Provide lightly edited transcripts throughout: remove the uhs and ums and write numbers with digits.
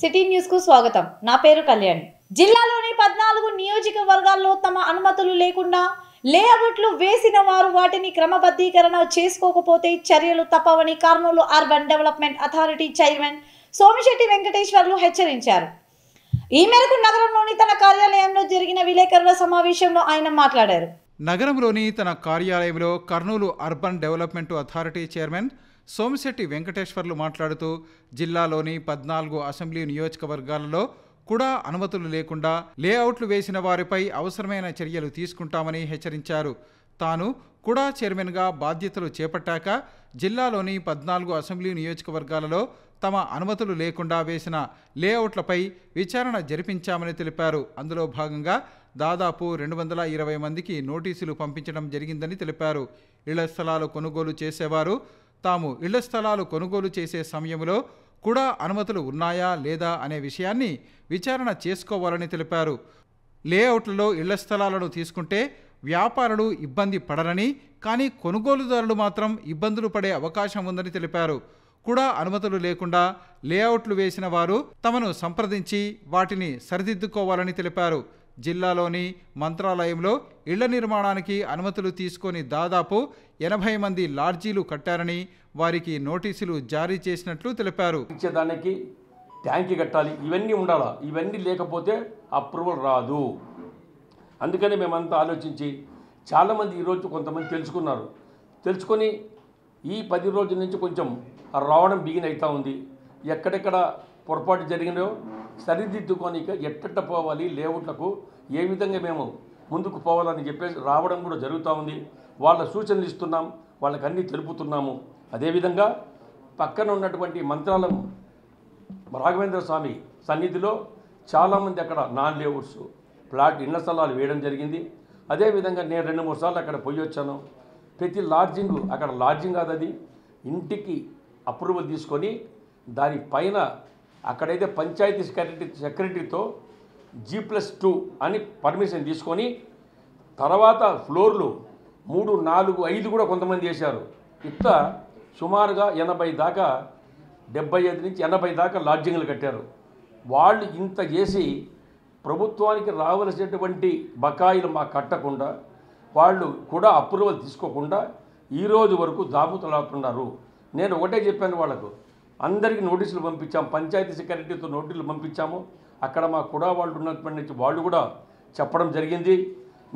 City news కు స్వాగతం. నా పేరు కళ్యాణి. జిల్లాలోని 14 నియోజకవర్గాల్లో తమ అనుమతులు లేకుండా లేఅవుట్లు వేసిన వారు వాటిని క్రమబద్ధీకరణ చేసుకోకపోతే చర్యలు తప్పవని Kurnool urban development authority chairman Somisetti Venkateswarlu హెచ్చరించారు. ఈ మేరకు నగరంలోని తన కార్యాలయంలో జరిగిన విలేకరుల సమావేశంలో ఆయన మాట్లాడారు. నగరంలోని తన కార్యాలయంలో Kurnool urban development authority chairman Somisetti Venkateswarlu మాట్లాడుతూ జిల్లాలోని 14 అసెంబ్లీ నియోజకవర్గాలలో కూడా అనుమతులు లేకుండా లేఅవుట్లు వేసిన వారిపై అవసరమైన చర్యలు తీసుకుంటామని హెచ్చరించారు. తాను కూడా చైర్మన్గా బాధ్యతలు చేపట్టాక జిల్లాలోని 14 అసెంబ్లీ నియోజకవర్గాలలో తమ అనుమతులు లేకుండా వేసిన లేఅవుట్లపై విచారణ జరిపించామని తెలిపారు. అందులో భాగంగా దాదాపు 220 మందికి నోటీసులు పంపించడం జరిగిందని తెలిపారు. ఇళ్ల స్థలాలు కొనుగోలు చేసేవారు తాము ఇళ్ల స్థలాలు కొనుగోలు చేసే సమయంలో కూడా అనుమతులు ఉన్నాయా లేదా అనే విషయాన్ని విచారణ చేసుకోవాలని తెలిపారు. లేఅవుట్లలో ఇళ్ల స్థలాలను తీసుకుంటే వ్యాపారులు ఇబ్బంది పడరని, కానీ కొనుగోలుదారులు మాత్రం ఇబ్బందులు పడే అవకాశం ఉందని తెలిపారు. కూడా అనుమతులు లేకుండా లేఅవుట్లు వేసిన వారు తమను సంప్రదించి వాటిని సరిదిద్దుకోవాలని తెలిపారు. జిల్లాలోని మంత్రాలయంలో ఇళ్ల నిర్మాణానికి అనుమతులు తీసుకొని దాదాపు 80 మంది లాడ్జీలు కట్టారని, వారికి నోటీసులు జారీ చేసినట్లు తెలిపారు. ఇచ్చేదానికి ట్యాంకి కట్టాలి, ఇవన్నీ ఉండాలా, ఇవన్నీ లేకపోతే అప్రూవల్ రాదు. అందుకని మేమంతా ఆలోచించి చాలామంది ఈరోజు కొంతమంది తెలుసుకొని ఈ 10 రోజుల నుంచి కొంచెం రావడం బిగిన్ అవుతూ ఉంది. ఎక్కడెక్కడ పొరపాటు జరిగినాయో సరిదిద్దుకొని ఎట్టట్ట పోవాలి, లేఅవుట్లకు ఏ విధంగా మేము ముందుకు పోవాలని చెప్పేసి రావడం కూడా జరుగుతూ ఉంది. వాళ్ళ సూచనలు ఇస్తున్నాం, వాళ్ళకి అన్నీ తెలుపుతున్నాము. అదేవిధంగా పక్కన ఉన్నటువంటి మంత్రాలయం రాఘవేంద్ర స్వామి సన్నిధిలో చాలామంది అక్కడ నాన్ లేఅవుట్స్ ప్లాట్ ఇళ్ల స్థలాలు వేయడం జరిగింది. అదేవిధంగా నేను 2-3 సార్లు అక్కడ పోయి వచ్చాను. ప్రతి లాడ్జింగ్ అక్కడ లాడ్జింగ్ కాదు, అది ఇంటికి అప్రూవల్ తీసుకొని దానిపైన అక్కడైతే పంచాయతీ సెక్రటరీతో G+2 అని పర్మిషన్ తీసుకొని తర్వాత ఫ్లోర్లు 3, 4, 5 కూడా కొంతమంది చేశారు. ఇట్లా సుమారుగా 80 దాకా 75 నుంచి 80 దాకా లాడ్జింగ్లు కట్టారు. వాళ్ళు ఇంత చేసి ప్రభుత్వానికి రావలసినటువంటి బకాయిలు మాకు కట్టకుండా, వాళ్ళు కూడా అప్రూవల్ తీసుకోకుండా ఈరోజు వరకు దాపుతలాడుతున్నారు. నేను ఒకటే చెప్పాను, వాళ్ళకు అందరికీ నోటీసులు పంపించాము, పంచాయతీ సెక్రటరీతో నోటీసులు పంపించాము. అక్కడ మా కూడా వాళ్ళు ఉన్నప్పటి నుంచి వాళ్ళు కూడా చెప్పడం జరిగింది,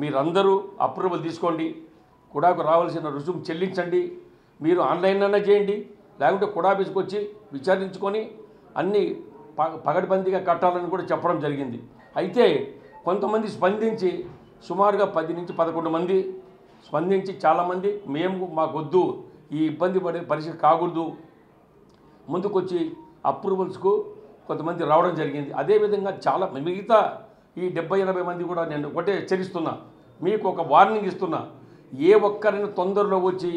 మీరందరూ అప్రూవల్ తీసుకోండి, కుడాకు రావాల్సిన రుసుము చెల్లించండి, మీరు ఆన్లైన్ అన్నా చేయండి, లేకుంటే కుడా ఆఫీస్కి వచ్చి విచారించుకొని అన్నీ పగడ్బందీగా కట్టాలని కూడా చెప్పడం జరిగింది. అయితే కొంతమంది స్పందించి సుమారుగా 10 నుంచి 11 మంది స్పందించి చాలామంది మాకొద్దు, ఈ ఇబ్బంది పడే పరిస్థితి కాకూడదు, ముందుకొచ్చి అప్రూవల్స్కు కొంతమంది రావడం జరిగింది. అదేవిధంగా చాలా మిగతా ఈ 70-80 మంది కూడా నేను ఒకటే హెచ్చరిస్తున్నా, మీకు ఒక వార్నింగ్ ఇస్తున్నా, ఏ ఒక్కరైనా తొందరలో వచ్చి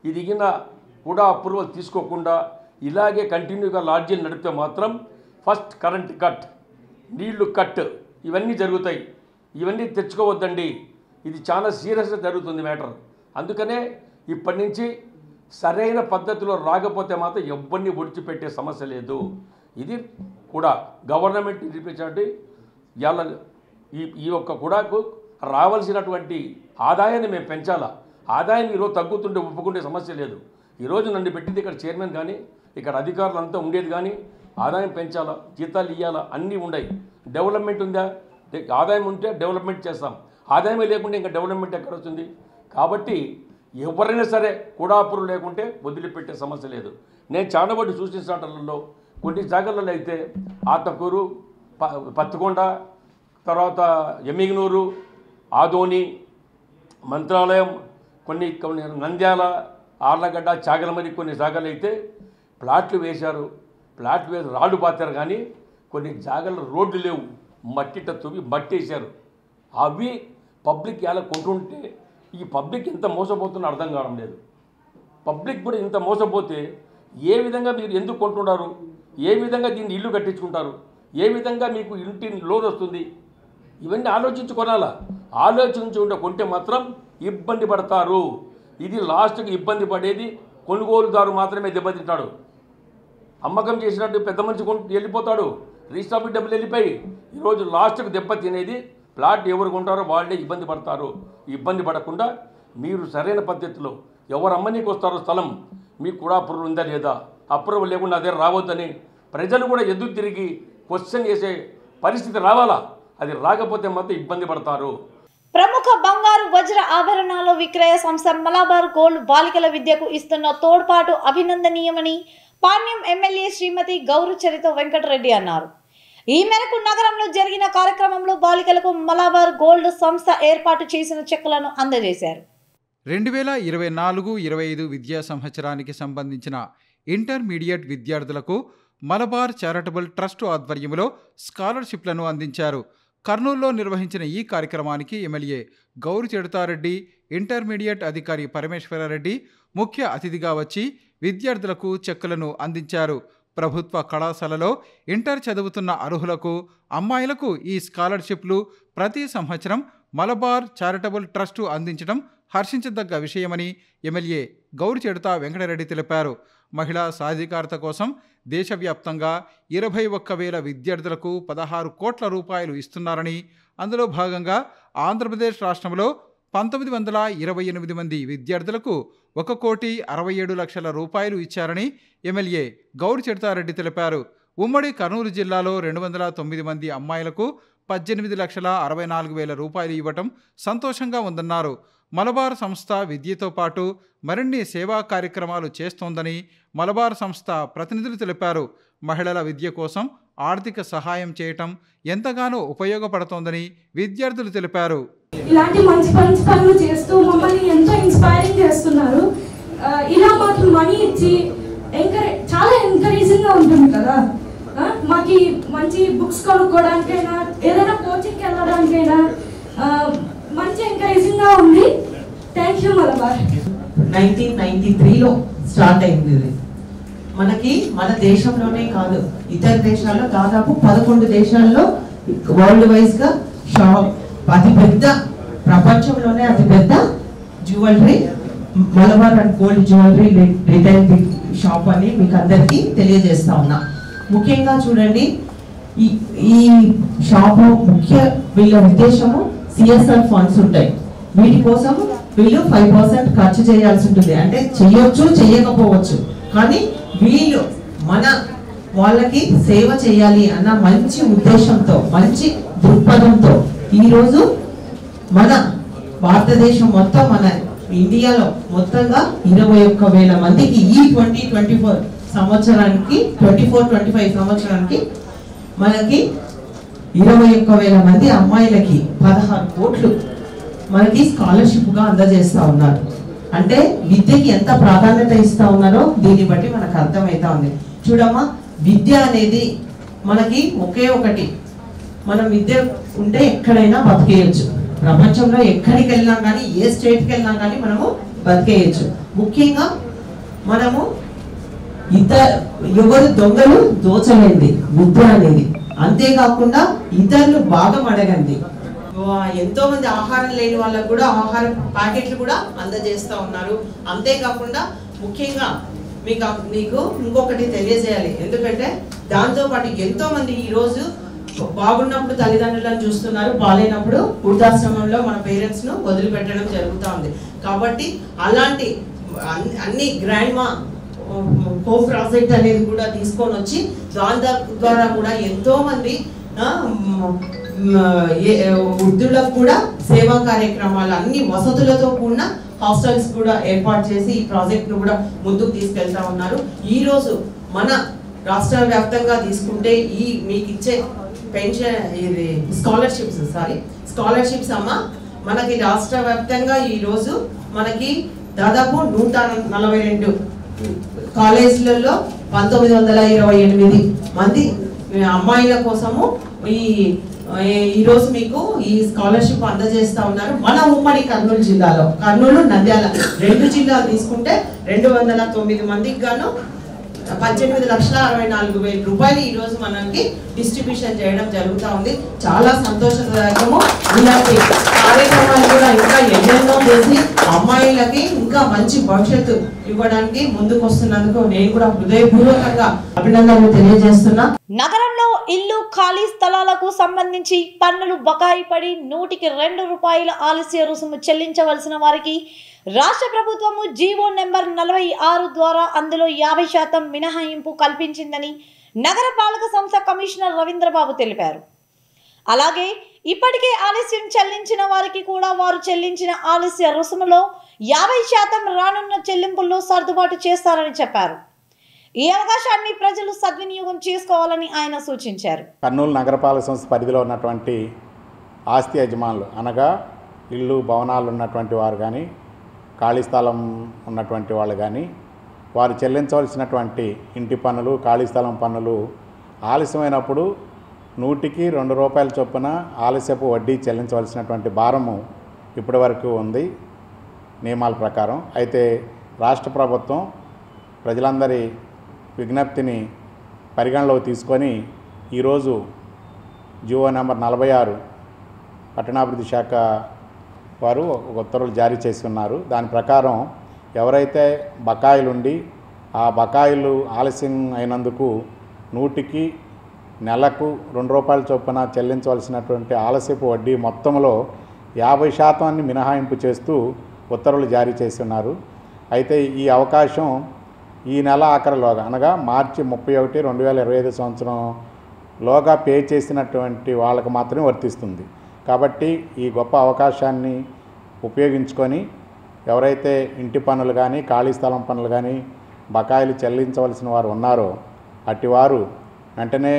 ఇదిగిన కూడా అప్రూవల్ తీసుకోకుండా ఇలాగే కంటిన్యూగా లాడ్జీలు నడిపితే మాత్రం ఫస్ట్ కరెంట్ కట్, నీళ్లు కట్, ఇవన్నీ జరుగుతాయి. ఇవన్నీ తెచ్చుకోవద్దండి, ఇది చాలా సీరియస్గా జరుగుతుంది మ్యాటర్. అందుకనే ఇప్పటి నుంచి సరైన పద్ధతిలో రాకపోతే మాత్రం ఎవరిని ఒడిచిపెట్టే సమస్య లేదు. ఇది కూడా గవర్నమెంట్ నిర్మించినటువంటి ఇవాళ ఈ యొక్క కూడాకు రావాల్సినటువంటి ఆదాయాన్ని మేము పెంచాలా. ఆదాయం ఈరోజు తగ్గుతుంటే ఒప్పుకుంటే సమస్య లేదు. ఈరోజు నన్ను పెట్టింది ఇక్కడ చైర్మన్ కానీ ఇక్కడ అధికారులు అంతా ఉండేది కానీ ఆదాయం పెంచాలా, జీతాలు ఇవ్వాలా, అన్నీ ఉన్నాయి. డెవలప్మెంట్ ఉందా, ఆదాయం ఉంటే డెవలప్మెంట్ చేస్తాం, ఆదాయమే లేకుంటే ఇంకా డెవలప్మెంట్ ఎక్కడ వస్తుంది? కాబట్టి ఎవరైనా సరే కూడా అప్రూవల్ లేకుంటే వదిలిపెట్టే సమస్య లేదు. నేను చాలా బట్టి సూచించాటలలో కొన్ని జాగాలలో అయితే ఆతకూరు, పత్తికొండ, తర్వాత ఎమ్మిగనూరు, ఆదోని, మంత్రాలయం, కొన్ని నంద్యాల, ఆర్లగడ్డ, చాగలమరి కొన్ని జాగాలు అయితే ప్లాట్లు వేశారు. ప్లాట్లు వేసి రాళ్ళు పాతారు, కానీ కొన్ని జాగాల్లో రోడ్లు లేవు, మట్టిట తువ్వి మట్టి వేశారు. అవి పబ్లిక్ ఎలా కొంటుంటే ఈ పబ్లిక్ ఎంత మోసపోతుందో అర్థం కావడం లేదు. పబ్లిక్ కూడా ఇంత మోసపోతే ఏ విధంగా మీరు ఎందుకు కొంటున్నారు, ఏ విధంగా దీన్ని ఇల్లు కట్టించుకుంటారు, ఏ విధంగా మీకు ఇంటి లోన్ వస్తుంది, ఇవన్నీ ఆలోచించి కొనాలా. ఆలోచించి కొంటే మాత్రం ఇబ్బంది పడతారు. ఇది లాస్ట్కి ఇబ్బంది పడేది కొనుగోలుదారు మాత్రమే దెబ్బతింటాడు. అమ్మకం చేసినట్టు పెద్ద మనిషి వెళ్ళిపోతాడు, రిజిస్ట్రాఫీ డబ్బులు వెళ్ళిపోయి ఈరోజు లాస్ట్కి దెబ్బ తినేది ప్లాట్ ఎవరు కొంటారో వాళ్ళే ఇబ్బంది పడతారు. ఇబ్బంది పడకుండా మీరు సరైన పద్ధతిలో ఎవరు అమ్మనీకి వస్తారో స్థలం మీకు కూడా అప్రూవల్ ఉందా లేదా, అప్రూవల్ లేకుండా అదే రావద్దని ప్రజలు కూడా ఎదురు తిరిగి క్వశ్చన్ చేసే పరిస్థితి రావాలా. అది రాకపోతే మాత్రం ఇబ్బంది పడతారు. ప్రముఖ బంగారు వజ్ర ఆభరణాల విక్రయ సంస్థ మలబార్ గోల్డ్ బాలికల విద్యకు ఇస్తున్న తోడ్పాటు అభినందనీయమని పాణ్యం ఎమ్మెల్యే శ్రీమతి గౌరు చరిత వెంకటరెడ్డి అన్నారు. ఈ మేరకు నగరంలో జరిగిన కార్యక్రమంలో బాలికలకు మలబార్ గోల్డ్ సంస్థ ఏర్పాటు చేసిన చెక్కులను అందజేశారు. 2024-25 విద్యా సంవత్సరానికి సంబంధించిన ఇంటర్మీడియట్ విద్యార్థులకు మలబార్ చారిటబుల్ ట్రస్ట్ ఆధ్వర్యంలో స్కాలర్షిప్లను అందించారు. కర్నూలులో నిర్వహించిన ఈ కార్యక్రమానికి ఎమ్మెల్యే గౌరు చెడుతారెడ్డి, ఇంటర్మీడియట్ అధికారి పరమేశ్వరారెడ్డి ముఖ్య అతిథిగా వచ్చి విద్యార్థులకు చెక్కులను అందించారు. ప్రభుత్వ కళాశాలలో ఇంటర్ చదువుతున్న అర్హులకు అమ్మాయిలకు ఈ స్కాలర్షిప్లు ప్రతి సంవత్సరం మలబార్ చారిటబుల్ ట్రస్టు అందించడం హర్షించదగ్గ విషయమని ఎమ్మెల్యే గౌరు చెడుతా వెంకటరెడ్డి తెలిపారు. మహిళా సాధికారత కోసం దేశవ్యాప్తంగా 21,000 విద్యార్థులకు 16 కోట్ల రూపాయలు ఇస్తున్నారని, అందులో భాగంగా ఆంధ్రప్రదేశ్ రాష్ట్రంలో 1928 మంది విద్యార్థులకు 1,67,00,000 రూపాయలు ఇచ్చారని ఎమ్మెల్యే గౌరు చెడుతారెడ్డి తెలిపారు. ఉమ్మడి కర్నూలు జిల్లాలో 209 మంది అమ్మాయిలకు 18,64,000 రూపాయలు ఇవ్వటం సంతోషంగా ఉందన్నారు. మలబార్ సంస్థ విద్యతో పాటు మరిన్ని సేవా కార్యక్రమాలు చేస్తోందని మలబార్ సంస్థ ప్రతినిధులు తెలిపారు. మహిళల విద్య కోసం ఆర్థిక సహాయం చేయటం ఎంతగానో ఉపయోగపడుతోందని విద్యార్థులు తెలిపారు. ఇలాంటి మంచి పనులు చేస్తూ మమ్మల్ని ఎంతో ఇన్స్పైరింగ్ చేస్తున్నారు. ఇలా మాకు మనీ ఇచ్చి చాలా ఎంకరేజింగ్గా ఉంటుంది కదా. మాకు మంచి బుక్స్ కొనుక్కోవడానికైనా ఏదైనా కోచింగ్కి వెళ్ళడానికైనా మంచి ఎంకరేజింగ్గా ఉంది. Thank you Malabar. 1993లో స్టార్ట్ అయింది ఇది. మనకి మన దేశంలోనే కాదు, ఇతర దేశాల్లో దాదాపు 11 దేశాల్లో వరల్డ్ వైజ్గా అతిపెద్ద, ప్రపంచంలోనే అతిపెద్ద jewellery Malabar and gold jewellery retail shop అని మీకు అందరికీ తెలియజేస్తా ఉన్నా. ముఖ్యంగా చూడండి, ఈ షాపు ముఖ్య వీళ్ళ ఉద్దేశము సిఎస్ఆర్ ఫండ్స్ ఉంటాయి. వీటి కోసం వీళ్ళు 5% ఖర్చు చేయాల్సి ఉంటుంది. అంటే చెయ్యొచ్చు, చెయ్యకపోవచ్చు, కానీ వీళ్ళు మన వాళ్ళకి సేవ చేయాలి అన్న మంచి ఉద్దేశంతో, మంచి దృక్పథంతో ఈరోజు మన భారతదేశం మొత్తం, మన ఇండియాలో మొత్తంగా 21,000 మందికి ఈ 2024 సంవత్సరానికి 24-25 సంవత్సరానికి మనకి 21,000 మంది అమ్మాయిలకి 16 కోట్లు మనకి స్కాలర్షిప్గా అందజేస్తూ ఉన్నారు. అంటే విద్యకి ఎంత ప్రాధాన్యత ఇస్తూ ఉన్నారో దీన్ని బట్టి మనకు అర్థమవుతా ఉంది. చూడమ్మా, విద్య అనేది మనకి ఒకే ఒకటి. మనం విద్య ఉంటే ఎక్కడైనా బతికేయచ్చు. ప్రపంచంలో ఎక్కడికి వెళ్ళినా కానీ, ఏ స్టేట్కి వెళ్ళినా కానీ మనము బతికేయచ్చు. ముఖ్యంగా మనము ఎవరు దొంగలు దోచలేంది విద్య అనేది. అంతేకాకుండా ఇతరులు భాగం అడగండి. ఎంతో మంది ఆహారం లేని వాళ్ళకు కూడా ఆహార ప్యాకెట్లు కూడా అందజేస్తూ ఉన్నారు. అంతేకాకుండా ముఖ్యంగా మీకు ఇంకొకటి తెలియజేయాలి. ఎందుకంటే దాంతోపాటు ఎంతో మంది ఈరోజు బాగున్నప్పుడు తల్లిదండ్రులను చూస్తున్నారు, బాగాలేనప్పుడు వృద్ధాశ్రమంలో మన పేరెంట్స్ను వదిలిపెట్టడం జరుగుతూ ఉంది. కాబట్టి అలాంటి అన్ని గ్రాండ్ మా హోమ్ ప్రాజెక్ట్ అనేది కూడా తీసుకొని వచ్చి దాని ద్వారా కూడా ఎంతో మంది వృద్ధులకు కూడా సేవా కార్యక్రమాలు, అన్ని వసతులతో కూడిన హాస్టల్స్ కూడా ఏర్పాటు చేసి ఈ ప్రాజెక్ట్ను కూడా ముందుకు తీసుకెళ్తా ఉన్నారు. ఈరోజు మన రాష్ట్ర వ్యాప్తంగా తీసుకుంటే ఈ మీకు ఇచ్చే పెన్షన్ ఇది స్కాలర్షిప్స్ అమ్మ మనకి రాష్ట్ర వ్యాప్తంగా ఈరోజు మనకి దాదాపు 142 కాలేజీలలో 1928 మంది అమ్మాయిల కోసము ఈరోజు మీకు ఈ స్కాలర్షిప్ అందజేస్తా ఉన్నారు. మన ఉమ్మడి కర్నూలు జిల్లాలో, కర్నూలు, నంద్యాల 2 జిల్లాలు తీసుకుంటే 209 మందికి గాను 18,64,000 రూపాయలు ఈ రోజు మనకి డిస్ట్రిబ్యూషన్ చేయడం జరుగుతూ ఉంది. చాలా సంతోషదాయకము. ఇలాంటి కార్యక్రమాలు కూడా ఇంకా ఎన్నెన్నో చేసి అమ్మాయిలకి ఇంకా మంచి భవిష్యత్తు ఇవ్వడానికి ముందుకు వస్తున్నందుకు నేను కూడా హృదయపూర్వకంగా అభినందనలు తెలియజేస్తున్నా. నగరంలో ఇల్లు ఖాళీ స్థలాలకు సంబంధించి పన్నులు బకాయి పడి 102 రూపాయల ఆలస్య రుసుము చెల్లించవలసిన వారికి రాష్ట్ర ప్రభుత్వము జీవో నెంబర్ 46 ద్వారా అందులో 50% మినహాయింపు కల్పించిందని నగరపాలక సంస్థ కమిషనర్ రవీంద్రబాబు తెలిపారు. అలాగే ఇప్పటికే ఆలస్యం చెల్లించిన వారికి కూడా వారు చెల్లించిన ఆలస్య రుసుములో 50% రానున్న చెల్లింపుల్లో సర్దుబాటు చేస్తారని చెప్పారు. ఈ అవకాశాన్ని ప్రజలు సద్వినియోగం చేసుకోవాలని ఆయన సూచించారు. కర్నూలు నగరపాలక సంస్థ పరిధిలో ఉన్నటువంటి ఆస్తి యజమానులు అనగా ఇల్లు భవనాలు ఉన్నటువంటి వారు కానీ ఖాళీ స్థలం ఉన్నటువంటి వాళ్ళు కానీ వారు చెల్లించవలసినటువంటి ఇంటి పన్నులు ఖాళీ స్థలం పన్నులు ఆలస్యమైనప్పుడు 102 రూపాయల చొప్పున ఆలస్యపు వడ్డీ చెల్లించవలసినటువంటి భారము ఇప్పటి వరకు ఉంది నియమాల ప్రకారం. అయితే రాష్ట్ర ప్రభుత్వం ప్రజలందరి విజ్ఞప్తిని పరిగణలోకి తీసుకొని ఈరోజు జీవో నెంబర్ 46 పట్టణాభివృద్ధి శాఖ వారు ఉత్తర్వులు జారీ చేసి ఉన్నారు. దాని ప్రకారం ఎవరైతే బకాయిలుండి ఆ బకాయిలు ఆలస్యం అయినందుకు 100కి నెలకు 2 రూపాయల చొప్పున చెల్లించవలసినటువంటి ఆలస్యపు వడ్డీ మొత్తంలో 50% మినహాయింపు చేస్తూ ఉత్తర్వులు జారీ చేసి ఉన్నారు. అయితే ఈ అవకాశం ఈ నెల ఆఖరిలోగా అనగా మార్చి 31, 2025 సంవత్సరంలోగా పే చేసినటువంటి వాళ్ళకు మాత్రమే వర్తిస్తుంది. కాబట్టి ఈ గొప్ప అవకాశాన్ని ఉపయోగించుకొని ఎవరైతే ఇంటి పన్నులు కానీ ఖాళీ స్థలం పన్నులు కానీ బకాయిలు చెల్లించవలసిన వారు ఉన్నారో అటివారు వెంటనే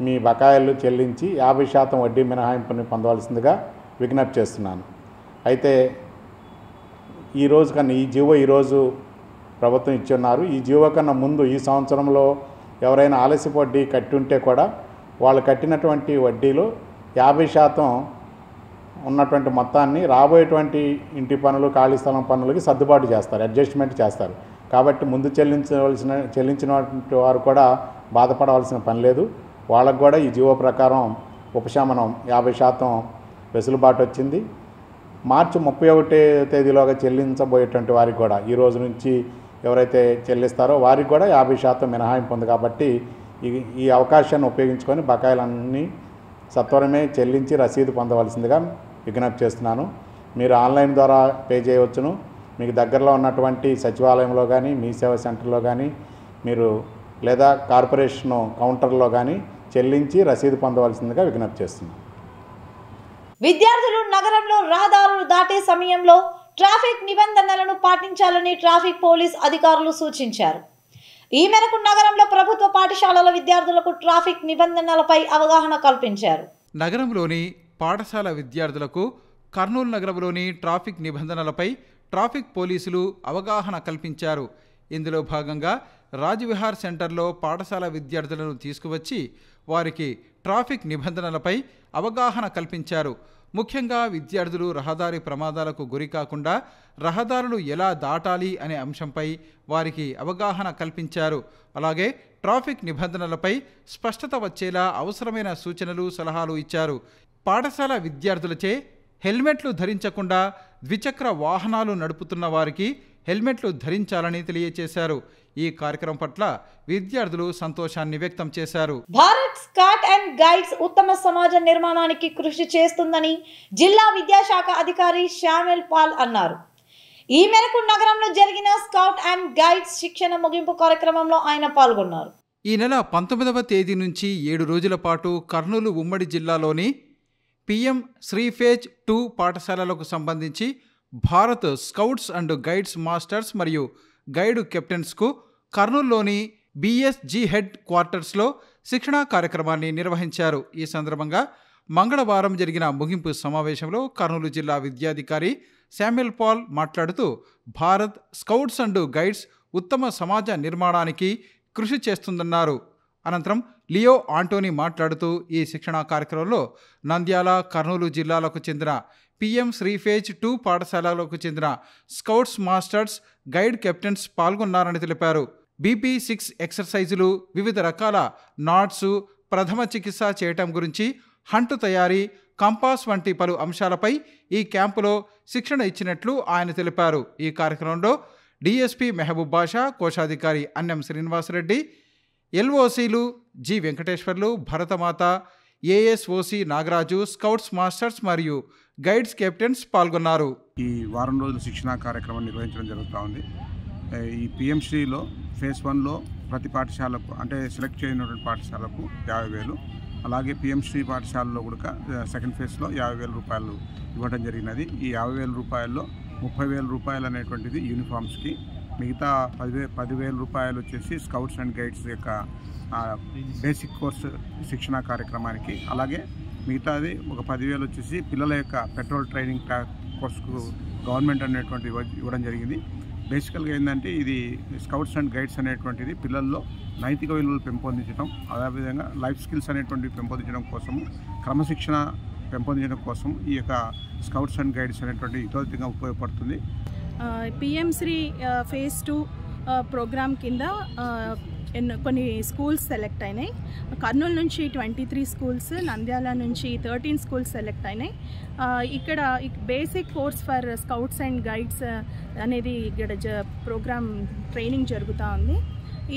మీ బకాయిలు చెల్లించి 50% వడ్డీ మినహాయింపుని పొందవలసిందిగా విజ్ఞప్తి చేస్తున్నాను. అయితే ఈరోజు కన్నా ఈ జీవో ఈరోజు ప్రభుత్వం ఇచ్చి ఉన్నారు. ఈ జీవో కన్నా ముందు ఈ సంవత్సరంలో ఎవరైనా ఆలస్యపు వడ్డీ కట్టి ఉంటే కూడా వాళ్ళు కట్టినటువంటి వడ్డీలో 50% ఉన్నటువంటి మొత్తాన్ని రాబోయేటువంటి ఇంటి పన్నులు ఖాళీ స్థలం పన్నులకి సర్దుబాటు చేస్తారు, అడ్జస్ట్మెంట్ చేస్తారు. కాబట్టి ముందు చెల్లించినటువంటి వారు కూడా బాధపడవలసిన పని లేదు. వాళ్ళకు కూడా ఈ జీవో ప్రకారం ఉపశమనం 50% వెసులుబాటు వచ్చింది. మార్చి 31 తేదీలోగా చెల్లించబోయేటువంటి వారికి కూడా ఈ రోజు నుంచి ఎవరైతే చెల్లిస్తారో వారికి కూడా 50% మినహాయింపు ఉంది. కాబట్టి ఈ అవకాశాన్ని ఉపయోగించుకొని బకాయిలన్నీ సత్వరమే చెల్లించి రసీదు పొందవలసిందిగా విజ్ఞప్తి చేస్తున్నాను. మీరు ఆన్లైన్ ద్వారా పే చేయవచ్చును. మీకు దగ్గరలో ఉన్నటువంటి సచివాలయంలో కానీ మీ సేవా సెంటర్లో కానీ మీరు లేదా కార్పొరేషన్ కౌంటర్లో కానీ చెల్లించి రసీదు పొందవలసిందిగా విజ్ఞప్తి చేస్తున్నాను. విద్యార్థులు నగరంలో రహదారులు దాటే సమయంలో ట్రాఫిక్ నిబంధనలను పాటించాలని ట్రాఫిక్ పోలీస్ అధికారులు సూచించారు. ఈ మేరకు నగరంలో ప్రభుత్వ పాఠశాలల విద్యార్థులకు ట్రాఫిక్ నిబంధనలపై అవగాహన కల్పించారు. నగరంలోని పాఠశాల విద్యార్థులకు కర్నూలు నగరంలోని ట్రాఫిక్ నిబంధనలపై ట్రాఫిక్ పోలీసులు అవగాహన కల్పించారు. ఇందులో భాగంగా రాజ్విహార్ సెంటర్లో పాఠశాల విద్యార్థులను తీసుకువచ్చి వారికి ట్రాఫిక్ నిబంధనలపై అవగాహన కల్పించారు. ముఖ్యంగా విద్యార్థులు రహదారి ప్రమాదాలకు గురి కాకుండా రహదారులు ఎలా దాటాలి అనే అంశంపై వారికి అవగాహన కల్పించారు. అలాగే ట్రాఫిక్ నిబంధనలపై స్పష్టత వచ్చేలా అవసరమైన సూచనలు సలహాలు ఇచ్చారు. పాఠశాల విద్యార్థులచే హెల్మెట్లు ధరించకుండా ద్విచక్ర వాహనాలు నడుపుతున్న వారికి హెల్మెట్లు ధరించాలని తెలియజేశారు. ఈ కార్యక్రమం పట్ల విద్యార్థులు సంతోషాన్ని వ్యక్తం చేశారు. భారత్ స్కౌట్ అండ్ గైడ్స్ ఉత్తమ సమాజ నిర్మాణానికి కృషి చేస్తుందని జిల్లా విద్యాశాఖ అధికారి శామ్యుల్ పాల్ అన్నారు. ఈ మేరకు నగరంలో జరిగిన స్కౌట్ అండ్ గైడ్స్ శిక్షణ ముగింపు కార్యక్రమంలో ఆయన పాల్గొన్నారు. ఈ నెల 19వ తేదీ నుంచి 7 రోజుల పాటు కర్నూలు ఉమ్మడి జిల్లాలోని PM శ్రీఫేజ్ 2 పాఠశాలలకు సంబంధించి Bharat scouts and guides masters మరియు గైడ్ కెప్టెన్స్కు కర్నూలులోని BSG హెడ్ క్వార్టర్స్లో శిక్షణా కార్యక్రమాన్ని నిర్వహించారు. ఈ సందర్భంగా మంగళవారం జరిగిన ముగింపు సమావేశంలో కర్నూలు జిల్లా విద్యాధికారి శామ్యుల్ పాల్ మాట్లాడుతూ భారత్ స్కౌట్స్ అండ్ గైడ్స్ ఉత్తమ సమాజ నిర్మాణానికి కృషి చేస్తుందన్నారు. అనంతరం లియో ఆంటోనీ మాట్లాడుతూ ఈ శిక్షణా కార్యక్రమంలో నంద్యాల, కర్నూలు జిల్లాలకు చెందిన PM శ్రీఫేజ్ 2 పాఠశాలలకు చెందిన స్కౌట్స్ మాస్టర్స్, గైడ్ కెప్టెన్స్ పాల్గొన్నారని తెలిపారు. BP6 ఎక్సర్సైజులు, వివిధ రకాల నాట్స్, ప్రథమ చికిత్స చేయటం గురించి, హంటు తయారీ, కంపాస్ వంటి పలు అంశాలపై ఈ క్యాంపులో శిక్షణ ఇచ్చినట్లు ఆయన తెలిపారు. ఈ కార్యక్రమంలో డిఎస్పీ మెహబూబ్ బాషా, కోశాధికారి అన్నెం శ్రీనివాసరెడ్డి, ఎల్ఓసీలు G Venkateswarlu, Bharatamata, ASOC Nagaraju, scouts masters మరియు గైడ్స్ కెప్టెన్స్ పాల్గొన్నారు. ఈ వారం రోజుల శిక్షణా కార్యక్రమం నిర్వహించడం జరుగుతూ ఉంది. ఈ పిఎంశ్రీలో ఫేజ్ 1లో ప్రతి పాఠశాలకు అంటే సెలెక్ట్ చేయనటువంటి పాఠశాలకు 50,000, అలాగే పిఎంశ్రీ పాఠశాలలో కూడా సెకండ్ ఫేజ్లో 50,000 రూపాయలు ఇవ్వడం జరిగినది. ఈ 50,000 రూపాయల్లో 30,000 రూపాయలు అనేటువంటిది యూనిఫామ్స్కి, మిగతా 10,000 రూపాయలు వచ్చేసి స్కౌట్స్ అండ్ గైడ్స్ యొక్క బేసిక్ కోర్సు శిక్షణా కార్యక్రమానికి, అలాగే మిగతాది ఒక 10,000 వచ్చేసి పిల్లల యొక్క పెట్రోల్ ట్రైనింగ్ కోర్సుకు గవర్నమెంట్ అనేటువంటి ఇవ్వడం జరిగింది. బేసికల్గా ఏంటంటే ఇది స్కౌట్స్ అండ్ గైడ్స్ అనేటువంటిది పిల్లల్లో నైతిక విలువలు పెంపొందించడం, అదేవిధంగా లైఫ్ స్కిల్స్ అనేటువంటివి పెంపొందించడం కోసము, క్రమశిక్షణ పెంపొందించడం కోసం ఈ యొక్క స్కౌట్స్ అండ్ గైడ్స్ అనేటువంటి ఇతోధికంగా ఉపయోగపడుతుంది. పిఎంశ్రీ ఫేజ్ 2 ప్రోగ్రామ్ కింద కొన్ని స్కూల్స్ సెలెక్ట్ అయినాయి. కర్నూలు నుంచి 23 స్కూల్స్, నంద్యాల నుంచి 13 స్కూల్స్ సెలెక్ట్ అయినాయి. ఇక్కడ basic course for scouts and guides అనేది ఇక్కడ ప్రోగ్రామ్ ట్రైనింగ్ జరుగుతూ ఉంది.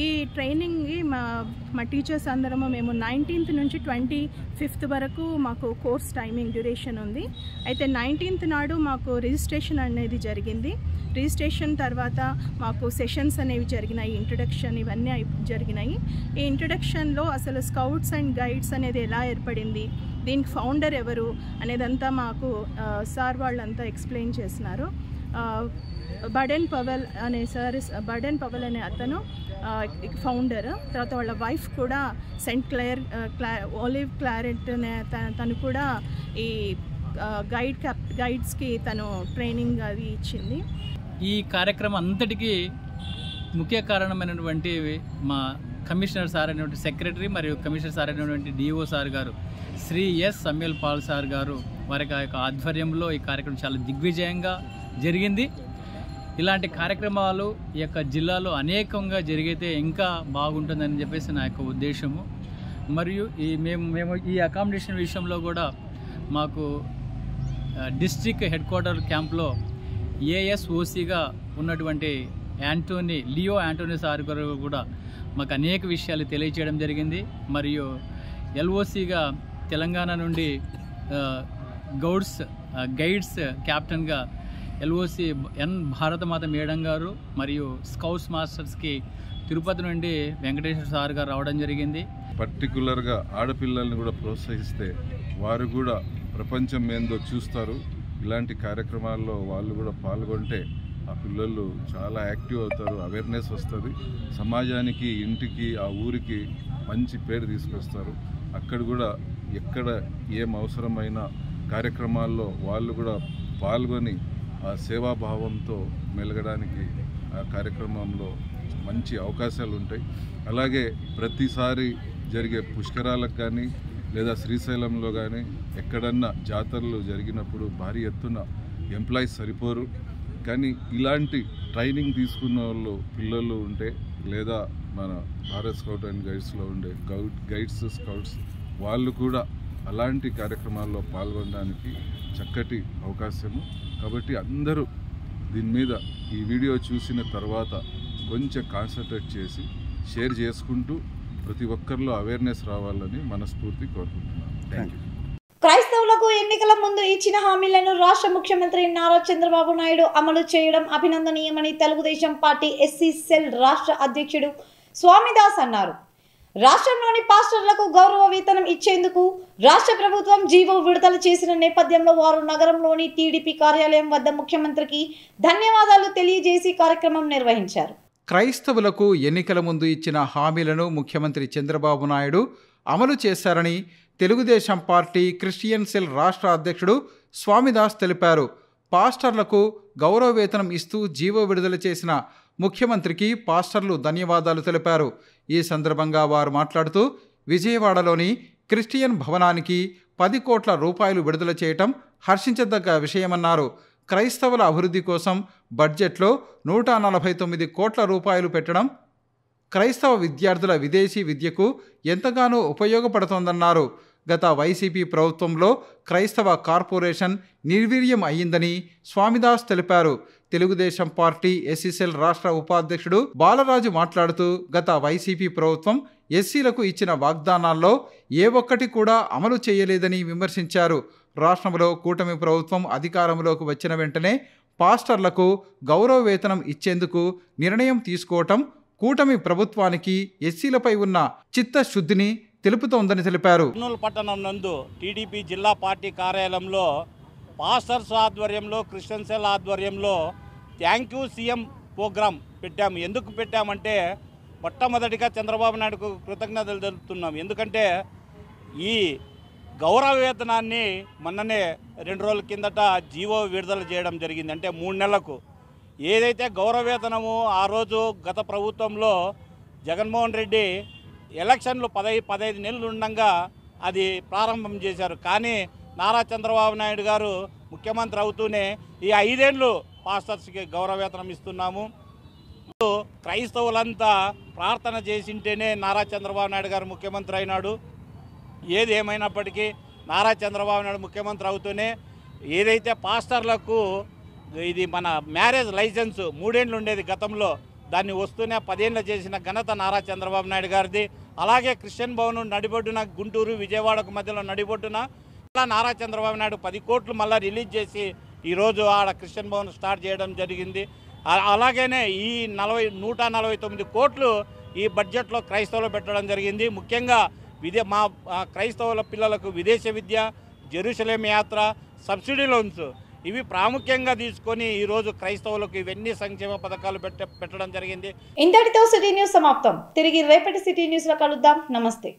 ఈ ట్రైనింగ్కి మా టీచర్స్ అందరము మేము 19th నుంచి 25th వరకు మాకు కోర్స్ టైమింగ్ డ్యూరేషన్ ఉంది. అయితే 19th నాడు మాకు రిజిస్ట్రేషన్ అనేది జరిగింది. రిజిస్ట్రేషన్ తర్వాత మాకు సెషన్స్ అనేవి జరిగినాయి, ఇంట్రడక్షన్ ఇవన్నీ జరిగినాయి. ఈ ఇంట్రడక్షన్లో అసలు స్కౌట్స్ అండ్ గైడ్స్ అనేది ఎలా ఏర్పడింది, దీనికి ఫౌండర్ ఎవరు అనేదంతా మాకు సార్ వాళ్ళంతా ఎక్స్ప్లెయిన్ చేస్తున్నారు. బడెన్ పవెల్ అనే అతను ఫౌండర్, తర్వాత వాళ్ళ వైఫ్ కూడా సెంట్ ఆలివ్ క్లారెట్ అనే తను కూడా ఈ గైడ్స్కి తను ట్రైనింగ్ అది ఇచ్చింది. ఈ కార్యక్రమం అంతటికీ ముఖ్య కారణమైనటువంటి మా కమిషనర్ సార్ అయినటువంటి సెక్రటరీ మరియు కమిషనర్ సార్ అయినటువంటి డిఓ సార్ గారు, Shri S Samuel Paul sir గారు, వారి యొక్క ఆధ్వర్యంలో ఈ కార్యక్రమం చాలా దిగ్విజయంగా జరిగింది. ఇలాంటి కార్యక్రమాలు ఈ యొక్క జిల్లాలో అనేకంగా జరిగితే ఇంకా బాగుంటుందని చెప్పేసి నా యొక్క ఉద్దేశము. మరియు మేము ఈ అకామిడేషన్ విషయంలో కూడా మాకు డిస్ట్రిక్ట్ హెడ్ క్వార్టర్ క్యాంప్లో ఏఎస్ఓసిగా ఉన్నటువంటి లియో యాంటోనీ సార్ గారు కూడా మాకు అనేక విషయాలు తెలియచేయడం జరిగింది. మరియు ఎల్ఓసిగా తెలంగాణ నుండి గైడ్స్ క్యాప్టెన్గా ఎల్ఓసి భారతమాత మేడం గారు మరియు స్కౌట్స్ మాస్టర్స్కి తిరుపతి నుండి వెంకటేశ్వర సార్ గారు రావడం జరిగింది. పర్టికులర్గా ఆడపిల్లల్ని కూడా ప్రోత్సహిస్తే వారు కూడా ప్రపంచం ఏందో చూస్తారు. ఇలాంటి కార్యక్రమాల్లో వాళ్ళు కూడా పాల్గొంటే ఆ పిల్లలు చాలా యాక్టివ్ అవుతారు, అవేర్నెస్ వస్తుంది, సమాజానికి, ఇంటికి, ఆ ఊరికి మంచి పేరు తీసుకొస్తారు. అక్కడ కూడా ఎక్కడ ఏం అవసరమైన కార్యక్రమాల్లో వాళ్ళు కూడా పాల్గొని ఆ సేవాభావంతో మెలగడానికి ఆ కార్యక్రమంలో మంచి అవకాశాలు ఉంటాయి. అలాగే ప్రతిసారి జరిగే పుష్కరాలకు కానీ లేదా శ్రీశైలంలో కానీ ఎక్కడన్నా జాతరలు జరిగినప్పుడు భారీ ఎత్తున ఎంప్లాయీస్ సరిపోరు. కానీ ఇలాంటి ట్రైనింగ్ తీసుకున్న వాళ్ళు పిల్లలు ఉంటే లేదా మన భారత్ స్కౌట్ అండ్ గైడ్స్లో ఉండే గైడ్స్ స్కౌట్స్ వాళ్ళు కూడా అలాంటి కార్యక్రమాల్లో పాల్గొనడానికి చక్కటి అవకాశము. కాబట్టి అందరూ దీని మీద ఈ వీడియో చూసిన తర్వాత కొంచెం కాన్సన్ట్రేట్ చేసి షేర్ చేసుకుంటూ ప్రతి ఒక్కరిలో అవేర్నెస్ రావాలని మనస్ఫూర్తి కోరుకుంటున్నాను. Thank you. క్రైస్తవులకు ఎన్నికల ముందు ఇచ్చిన హామీలను రాష్ట్ర ముఖ్యమంత్రి నారా చంద్రబాబు నాయుడు అమలు చేయడం అభినందనీయమని తెలుగుదేశం పార్టీ ఎస్సీ సెల్ రాష్ట్ర అధ్యక్షుడు స్వామిదాస్ అన్నారు. రాష్ట్రంలోని పాస్టర్లకు గౌరవ వేతనం ఇచ్చేందుకు రాష్ట్ర ప్రభుత్వం జీవో విడుదల చేసిన నేపథ్యంలో వారు నగరంలోని టీడీపీ కార్యాలయం వద్ద ముఖ్యమంత్రికి ధన్యవాదాలు తెలియజేసి కార్యక్రమం నిర్వహించారు. క్రైస్తవులకు ఎన్నికల ముందు ఇచ్చిన హామీలను ముఖ్యమంత్రి చంద్రబాబు నాయుడు అమలు చేశారని తెలుగుదేశం పార్టీ క్రిస్టియన్ సెల్ రాష్ట్ర అధ్యక్షుడు స్వామిదాస్ తెలిపారు. పాస్టర్లకు గౌరవ వేతనం ఇస్తూ జీవో విడుదల చేసిన ముఖ్యమంత్రికి పాస్టర్లు ధన్యవాదాలు తెలిపారు. ఈ సందర్భంగా వారు మాట్లాడుతూ విజయవాడలోని క్రిస్టియన్ భవనానికి 10 కోట్ల రూపాయలు విడుదల చేయటం హర్షించదగ్గ విషయమన్నారు. క్రైస్తవుల అభివృద్ధి కోసం బడ్జెట్లో 149 కోట్ల రూపాయలు పెట్టడం క్రైస్తవ విద్యార్థుల విదేశీ విద్యకు ఎంతగానో ఉపయోగపడుతోందన్నారు. గత వైసీపీ ప్రభుత్వంలో క్రైస్తవ కార్పొరేషన్ నిర్వీర్యం అయ్యిందని స్వామిదాస్ తెలిపారు. తెలుగుదేశం పార్టీ ఎస్సీసెల్ రాష్ట్ర ఉపాధ్యక్షుడు బాలరాజు మాట్లాడుతూ గత వైసీపీ ప్రభుత్వం ఎస్సీలకు ఇచ్చిన వాగ్దానాల్లో ఏ ఒక్కటి కూడా అమలు చేయలేదని విమర్శించారు. రాష్ట్రంలో కూటమి ప్రభుత్వం అధికారంలోకి వచ్చిన వెంటనే పాస్టర్లకు గౌరవ వేతనం ఇచ్చేందుకు నిర్ణయం తీసుకోవటం కూటమి ప్రభుత్వానికి ఎస్సీలపై ఉన్న చిత్తశుద్ధిని తెలుపుతోందని తెలిపారు. కర్నూలు పట్టణం నందు టీడీపీ జిల్లా పార్టీ కార్యాలయంలో పాస్టర్స్ ఆధ్వర్యంలో క్రిస్టియన్ సెల్ ఆధ్వర్యంలో థ్యాంక్ యూ సీఎం ప్రోగ్రాం పెట్టాము. ఎందుకు పెట్టామంటే మొట్టమొదటిగా చంద్రబాబు నాయుడుకు కృతజ్ఞతలు తెలుపుతున్నాం. ఎందుకంటే ఈ గౌరవ వేతనాన్ని మొన్ననే 2 రోజుల కిందట జీవో విడుదల చేయడం జరిగింది. అంటే 3 నెలలకు ఏదైతే గౌరవ వేతనము ఆ రోజు గత ప్రభుత్వంలో జగన్మోహన్ రెడ్డి ఎలక్షన్లు 15 నెలలు ఉండగా అది ప్రారంభం చేశారు. కానీ నారా చంద్రబాబు నాయుడు గారు ముఖ్యమంత్రి అవుతూనే ఈ 5 ఏళ్ళు పాస్టర్స్కి గౌరవ వేతనం ఇస్తున్నాము. క్రైస్తవులంతా ప్రార్థన చేసింటేనే నారా చంద్రబాబు నాయుడు గారు ముఖ్యమంత్రి అయినాడు. ఏది ఏమైనప్పటికీ నారా చంద్రబాబు నాయుడు ముఖ్యమంత్రి అవుతూనే ఏదైతే పాస్టర్లకు ఇది మన మ్యారేజ్ లైసెన్స్ 3 ఏళ్ళు ఉండేది గతంలో, దాన్ని వస్తూనే 10 ఏళ్ళు చేసిన ఘనత నారా చంద్రబాబు నాయుడు గారిది. అలాగే క్రిస్టియన్ భవన్ నడిబొడ్డున గుంటూరు విజయవాడకు మధ్యలో నడిబొడ్డున నారా చంద్రబాబు నాయుడు 10 కోట్లు మళ్ళీ రిలీజ్ చేసి ఈరోజు ఆడ క్రిస్టియన్ భవన్ స్టార్ట్ చేయడం జరిగింది. అలాగనే ఈ 149 కోట్లు ఈ బడ్జెట్లో క్రైస్తవులు పెట్టడం జరిగింది. ముఖ్యంగా మా క్రైస్తవుల పిల్లలకు విదేశ విద్య, జెరూసలేం యాత్ర, సబ్సిడీ లోన్స్ ఇవి ప్రాముఖ్యంగా తీసుకొని ఈరోజు క్రైస్తవులకు ఇవన్నీ సంక్షేమ పథకాలు పెట్టడం జరిగింది. ఇంతటితో సిటీ న్యూస్ సమాప్తం. తిరిగి రేపటి సిటీ న్యూస్లో కలుద్దాం. నమస్తే.